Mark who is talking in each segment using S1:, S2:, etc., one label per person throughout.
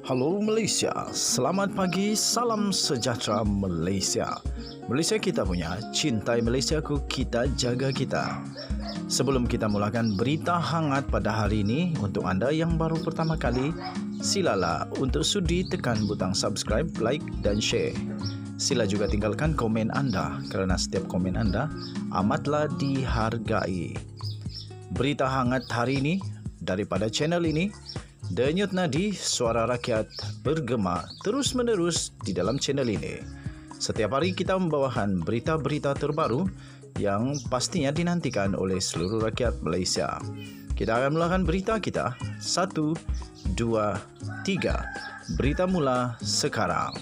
S1: Halo Malaysia, selamat pagi, salam sejahtera Malaysia. Malaysia kita punya, cintai Malaysiaku, kita jaga kita. Sebelum kita mulakan berita hangat pada hari ini, untuk anda yang baru pertama kali, silalah untuk sudi tekan butang subscribe, like dan share. Sila juga tinggalkan komen anda kerana setiap komen anda amatlah dihargai. Berita hangat hari ini daripada channel ini, Denyut nadi suara rakyat bergema terus-menerus di dalam channel ini. Setiap hari kita membawakan berita-berita terbaru yang pastinya dinantikan oleh seluruh rakyat Malaysia. Kita akan mulakan berita kita. 1, 2, 3. Berita mula sekarang.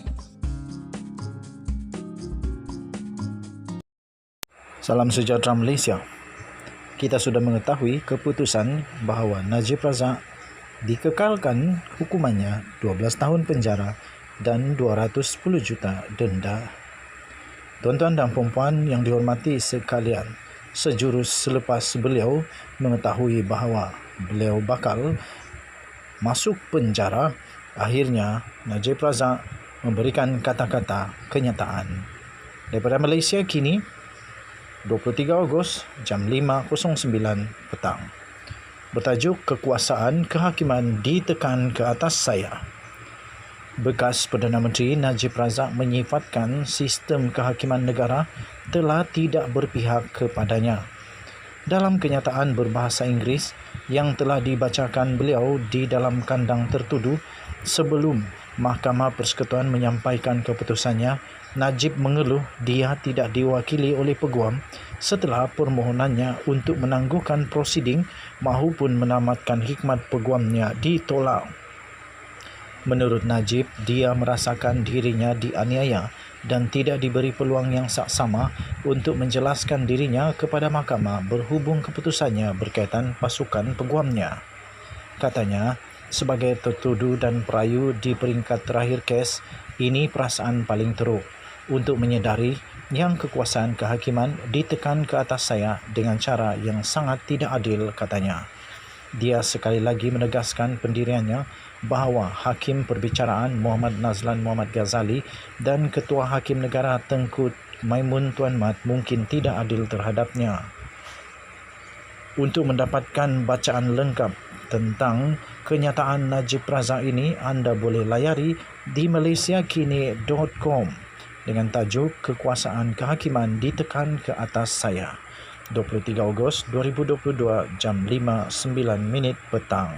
S1: Salam sejahtera Malaysia. Kita sudah mengetahui keputusan bahawa Najib Razak dikekalkan hukumannya 12 tahun penjara dan 210 juta denda. Tuan-tuan dan puan-puan yang dihormati sekalian, sejurus selepas beliau mengetahui bahawa beliau bakal masuk penjara, akhirnya Najib Razak memberikan kata-kata kenyataan. Daripada Malaysia kini, 23 Ogos jam 5.09 petang. Bertajuk Kekuasaan Kehakiman Ditekan ke Atas Saya. Bekas Perdana Menteri Najib Razak menyifatkan sistem kehakiman negara telah tidak berpihak kepadanya. Dalam kenyataan berbahasa Inggeris yang telah dibacakan beliau di dalam kandang tertuduh sebelum Mahkamah Persekutuan menyampaikan keputusannya, Najib mengeluh dia tidak diwakili oleh peguam setelah permohonannya untuk menangguhkan prosiding mahupun menamatkan khidmat peguamnya ditolak. Menurut Najib, dia merasakan dirinya dianiaya dan tidak diberi peluang yang saksama untuk menjelaskan dirinya kepada mahkamah berhubung keputusannya berkaitan pasukan peguamnya. Katanya, sebagai tertuduh dan perayu di peringkat terakhir kes, ini perasaan paling teruk untuk menyedari yang kekuasaan kehakiman ditekan ke atas saya dengan cara yang sangat tidak adil, katanya. Dia sekali lagi menegaskan pendiriannya bahawa Hakim Perbicaraan Muhammad Nazlan Muhammad Ghazali dan Ketua Hakim Negara Tengku Maimun Tuan Mat mungkin tidak adil terhadapnya. Untuk mendapatkan bacaan lengkap tentang kenyataan Najib Razak ini, anda boleh layari di malaysiakini.com dengan tajuk Kekuasaan Kehakiman Ditekan ke Atas Saya. 23 Ogos 2022 jam 5.09 petang.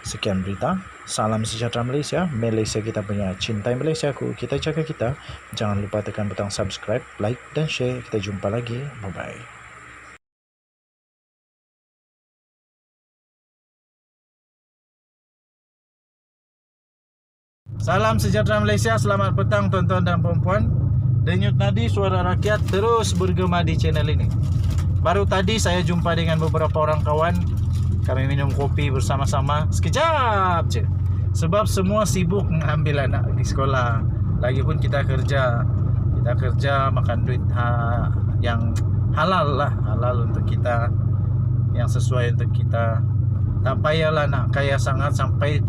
S1: Sekian berita. Salam sejahtera Malaysia. Malaysia kita punya, cintai Malaysiaku, kita jaga kita. Jangan lupa tekan butang subscribe, like dan share. Kita jumpa lagi. Bye-bye. Salam sejahtera Malaysia, selamat petang tuan-tuan dan puan-puan. Denyut nadi suara rakyat terus bergema di channel ini. Baru tadi saya jumpa dengan beberapa orang kawan. Kami minum kopi bersama-sama sekejap je. Sebab semua sibuk mengambil anak di sekolah. Lagipun kita kerja makan duit yang halal lah, halal untuk kita, yang sesuai untuk kita. Tak payahlah nak kaya sangat sampai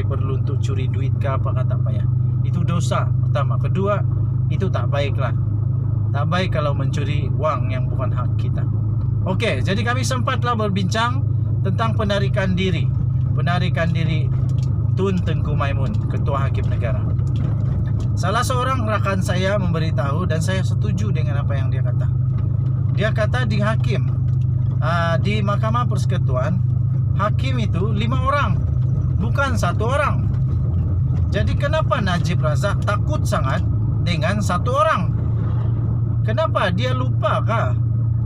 S1: perlu untuk curi duit ke apa, tak payah. Itu dosa pertama. Kedua, itu tak baiklah. Tak baik kalau mencuri wang yang bukan hak kita. Okey, jadi kami sempatlah berbincang tentang penarikan diri Tun Tengku Maimun, Ketua Hakim Negara. Salah seorang rakan saya memberitahu dan saya setuju dengan apa yang dia kata. Dia kata di hakim, di Mahkamah Persekutuan, hakim itu 5 orang, bukan 1 orang. Jadi kenapa Najib Razak takut sangat dengan 1 orang? Kenapa dia lupa kah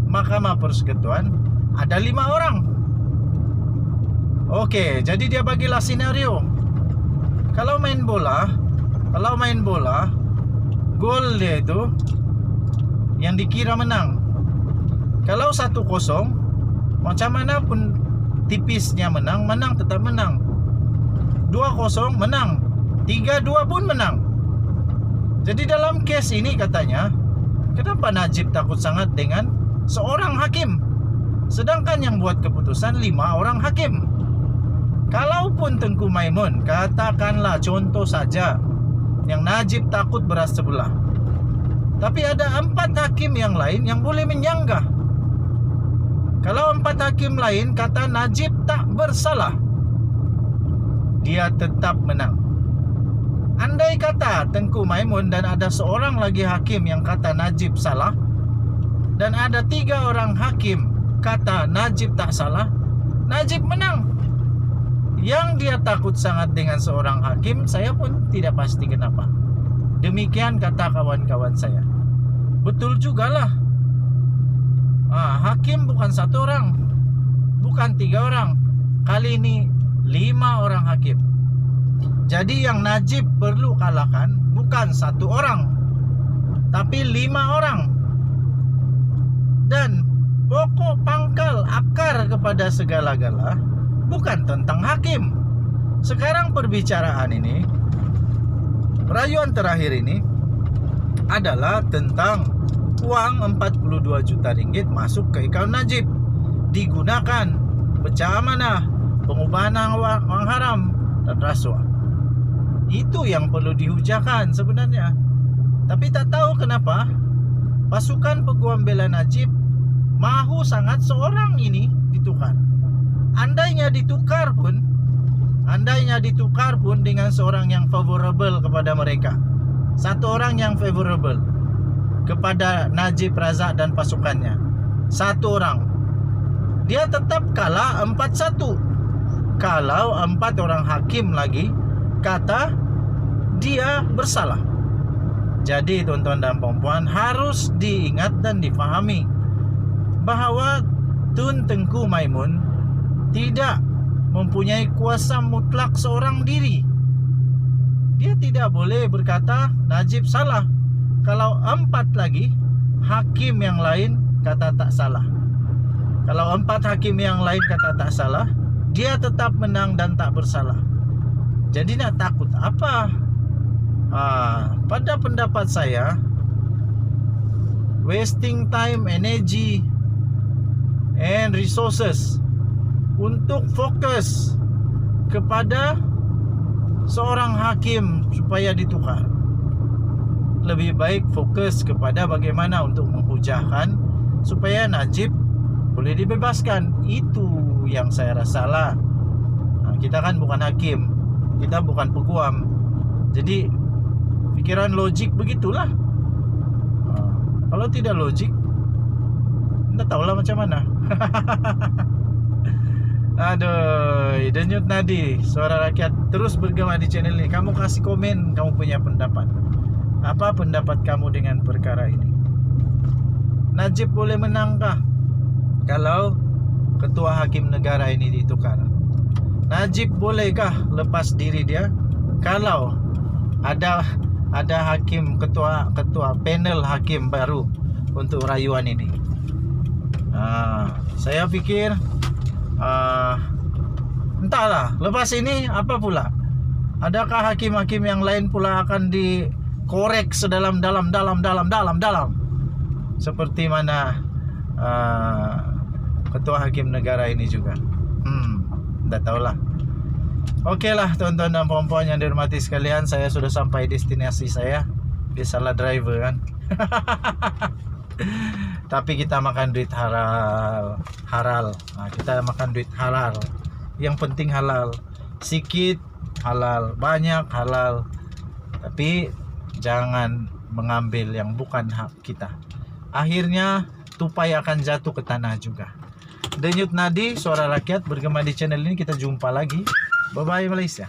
S1: Mahkamah Persekutuan ada 5 orang? Okey, jadi dia bagilah senario. Kalau main bola, gol dia itu yang dikira menang. Kalau 1-0, macam mana pun tipisnya menang tetap menang. 2-0 menang, 3-2 pun menang. Jadi dalam kes ini katanya, kenapa Najib takut sangat dengan seorang hakim, sedangkan yang buat keputusan 5 orang hakim? Kalaupun Tengku Maimun, katakanlah contoh saja, yang Najib takut beras sebelah, tapi ada 4 hakim yang lain yang boleh menyanggah. Kalau 4 hakim lain kata Najib tak bersalah, dia tetap menang. Andai kata Tengku Maimun dan ada seorang lagi hakim yang kata Najib salah, dan ada 3 orang hakim kata Najib tak salah, Najib menang. Yang dia takut sangat dengan seorang hakim, saya pun tidak pasti kenapa. Demikian kata kawan-kawan saya. Betul jugalah. Hakim bukan 1 orang, bukan 3 orang. Kali ini 5 orang hakim. Jadi yang Najib perlu kalahkan bukan 1 orang, tapi 5 orang. Dan pokok pangkal akar kepada segala-gala bukan tentang hakim. Sekarang perbicaraan ini, rayuan terakhir ini adalah tentang uang 42 juta ringgit masuk ke akaun Najib, digunakan pecah amanah, pengubahan uang haram, dan rasuah. Itu yang perlu dihujahkan sebenarnya. Tapi tak tahu kenapa pasukan peguam bela Najib mahu sangat seorang ini ditukar. Andainya ditukar pun dengan seorang yang favorable kepada mereka, 1 orang yang favorable kepada Najib Razak dan pasukannya, 1 orang, dia tetap kalah 4-1. Kalau 4 orang hakim lagi kata dia bersalah. Jadi tuan-tuan dan puan-puan, harus diingat dan difahami bahawa Tun Tengku Maimun tidak mempunyai kuasa mutlak seorang diri. Dia tidak boleh berkata Najib salah kalau 4 lagi hakim yang lain kata tak salah. Kalau 4 hakim yang lain kata tak salah, dia tetap menang dan tak bersalah. Jadi nak takut apa? Pada pendapat saya, wasting time, energy and resources untuk fokus kepada seorang hakim supaya ditukar, lebih baik fokus kepada bagaimana untuk menghujahkan supaya Najib boleh dibebaskan. Itu yang saya rasalah. Kita kan bukan hakim, kita bukan peguam, jadi pikiran logik begitulah. Kalau tidak logik, anda tahulah macam mana. Aduh, denyut nadi suara rakyat terus bergema di channel ini. Kamu kasih komen, kamu punya pendapat. Apa pendapat kamu dengan perkara ini? Najib boleh menangkah kalau ketua hakim negara ini ditukar? Najib bolehkah lepas diri dia kalau ada hakim ketua panel hakim baru untuk rayuan ini? Saya pikir entahlah, lepas ini apa pula? Adakah hakim-hakim yang lain pula akan dikorek sedalam-dalam seperti mana ketua hakim negara ini juga? Tak tahulah. Okeylah tuan-tuan dan puan-puan yang dihormati sekalian, saya sudah sampai destinasi saya. Dia salah driver kan. Tapi kita makan duit halal. Kita makan duit halal. Yang penting halal. Sikit halal, banyak halal. Tapi jangan mengambil yang bukan hak kita. Akhirnya tupai akan jatuh ke tanah juga. Denyut nadi suara rakyat bergema di channel ini. Kita jumpa lagi. Bye bye Malaysia.